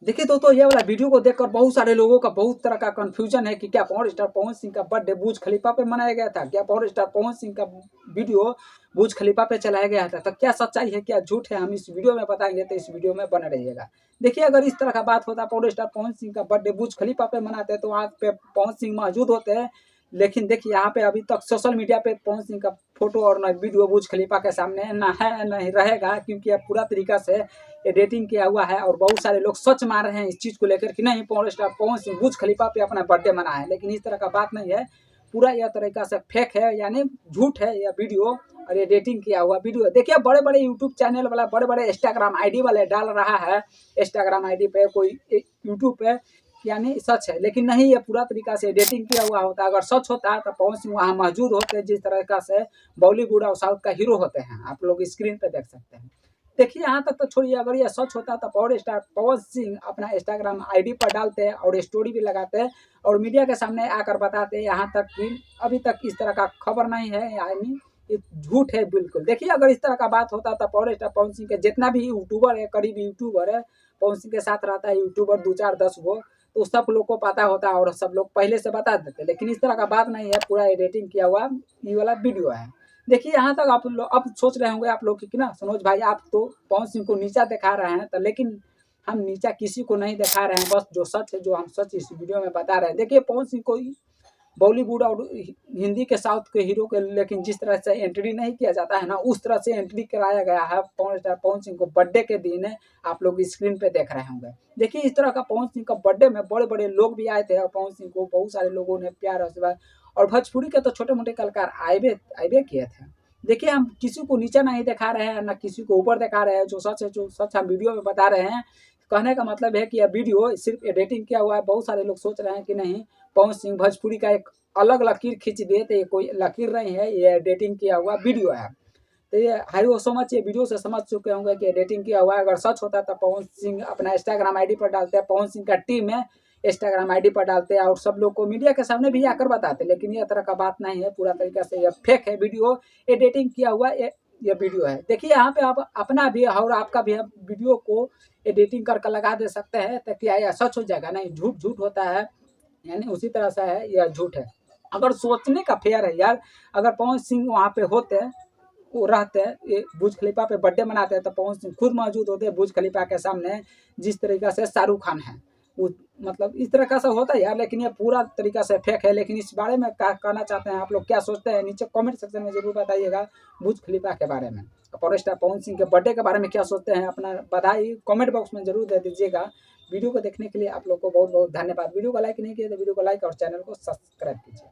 देखिए दोस्तों, ये वाला वीडियो को देखकर बहुत सारे लोगों का बहुत तरह का कंफ्यूजन है कि क्या पॉर्न स्टार पवन सिंह का बर्थडे बुर्ज खलीफा पे मनाया गया था, क्या पॉर्न स्टार पवन सिंह का वीडियो बुर्ज खलीफा पे चलाया गया था, तो क्या सच्चाई है क्या झूठ है, हम इस वीडियो में बताएंगे, तो इस वीडियो में बने रहिएगा। देखिए, अगर इस तरह का बात होता पॉर्न स्टार पवन सिंह का बर्थडे बुर्ज खलीफा पे मनाते तो वहाँ पे पवन सिंह मौजूद होते हैं। लेकिन देखिए, यहाँ पे अभी तक सोशल मीडिया पे पवन सिंह का फोटो और न वीडियो बुर्ज खलीफा के सामने ना है न ही रहेगा, क्योंकि अब पूरा तरीका से एडिटिंग किया हुआ है और बहुत सारे लोग सच मान रहे हैं इस चीज़ को लेकर कि नहीं, पॉर्न स्टार पवन सिंह बुर्ज खलीफा पे अपना बर्थडे मना है। लेकिन इस तरह का बात नहीं है, पूरा यह तरीका से फेक है, यानी झूठ है यह वीडियो और एडिटिंग किया हुआ वीडियो। देखिए, बड़े बड़े यूट्यूब चैनल वाला, बड़े बड़े इंस्टाग्राम आईडी वाले डाल रहा है, इंस्टाग्राम आईडी पे, कोई यूट्यूब पे, यानी सच है। लेकिन नहीं, ये पूरा तरीका से एडिटिंग किया हुआ होता। अगर सच होता तो पवन सिंह वहाँ मौजूद होते, जिस तरीका से बॉलीवुड और साउथ का हीरो होते हैं, आप लोग स्क्रीन पे देख सकते हैं। देखिए, यहाँ तक तो छोड़िए, अगर ये सच होता तो पॉवर स्टार पवन सिंह अपना इंस्टाग्राम आईडी पर डालते हैं और स्टोरी भी लगाते हैं और मीडिया के सामने आकर बताते हैं। यहाँ तक कि अभी तक इस तरह का खबर नहीं है, यानी ये झूठ है बिल्कुल। देखिए, अगर इस तरह का बात होता तो पॉवर स्टार पवन सिंह के जितना भी यूट्यूबर है, करीब यूट्यूबर है, पवन सिंह के साथ रहता है यूट्यूबर 2 4 10 गो, तो सब लोग को पता होता और सब लोग पहले से बता देते। लेकिन इस तरह का बात नहीं है, पूरा एडिटिंग किया हुआ ये वाला वीडियो है। देखिए, यहाँ तक आप लोग अब सोच रहे होंगे आप लोग कि ना सनोज भाई, आप तो पवन सिंह को नीचा दिखा रहे हैं, तो लेकिन हम नीचा किसी को नहीं दिखा रहे हैं, बस जो सच है, जो हम सच इस वीडियो में बता रहे हैं। देखिए, पवन सिंह को बॉलीवुड और हिंदी के साउथ के हीरो के लेकिन जिस तरह से एंट्री नहीं किया जाता है ना, उस तरह से एंट्री कराया गया है पवन स्टार पवन सिंह को बर्थडे के दिन। आप लोग स्क्रीन पे देख रहे होंगे। देखिए, इस तरह का पवन सिंह का बर्थडे में बड़े बड़े लोग भी आए थे और पवन सिंह को बहुत सारे लोगों ने प्यार आशीर्वाद, और भोजपुरी के तो छोटे मोटे कलाकार आए किए थे। देखिए, हम किसी को नीचे नहीं दिखा रहे हैं, ना किसी को ऊपर दिखा रहे हैं। जो सच है, जो सच हम वीडियो में बता रहे हैं। कहने का मतलब है कि यह वीडियो सिर्फ एडिटिंग किया हुआ है। बहुत सारे लोग सोच रहे हैं कि नहीं, पवन सिंह भोजपुरी का एक अलग लकीर खींच दिए, तो ये कोई लकीर नहीं है, ये एडिटिंग किया हुआ वीडियो है। तो ये हाई वो समझ, ये वीडियो से समझ चुके होंगे कि एडिटिंग किया हुआ है। अगर सच होता तो पवन सिंह अपना इंस्टाग्राम आईडी पर डालते हैं, पवन सिंह का टीम है इंस्टाग्राम आईडी पर डालते हैं और सब लोग को मीडिया के सामने भी आकर बताते। लेकिन यह तरह का बात नहीं है, पूरा तरीका से यह फेक है वीडियो, एडिटिंग किया हुआ ये वीडियो है। देखिए, यहाँ पे आप अपना भी और आपका भी वीडियो को एडिटिंग करके लगा दे सकते हैं, तो क्या यह सच हो जाएगा? नहीं, झूठ झूठ होता है, यानी उसी तरह से है, यह झूठ है। अगर सोचने का फेयर है यार, अगर पवन सिंह वहाँ पे होते, वो रहते हैं, ये बुर्ज खलीफा पे बर्थडे मनाते हैं, तो पवन सिंह खुद मौजूद होते हैं बुर्ज खलीफा के सामने, जिस तरीका से शाहरुख खान है वो, मतलब इस तरह का सब होता है यार। लेकिन ये पूरा तरीका से फेक है। लेकिन इस बारे में क्या कहना चाहते हैं आप लोग, क्या सोचते हैं, नीचे कमेंट सेक्शन में जरूर बताइएगा बुर्ज खलीफा के बारे में। पॉवर स्टार पवन सिंह के बर्थडे के बारे में क्या सोचते हैं, अपना बधाई कमेंट बॉक्स में जरूर दे दीजिएगा। वीडियो को देखने के लिए आप लोग को बहुत बहुत धन्यवाद। वीडियो को लाइक नहीं किया तो वीडियो को लाइक और चैनल को सब्सक्राइब कीजिए।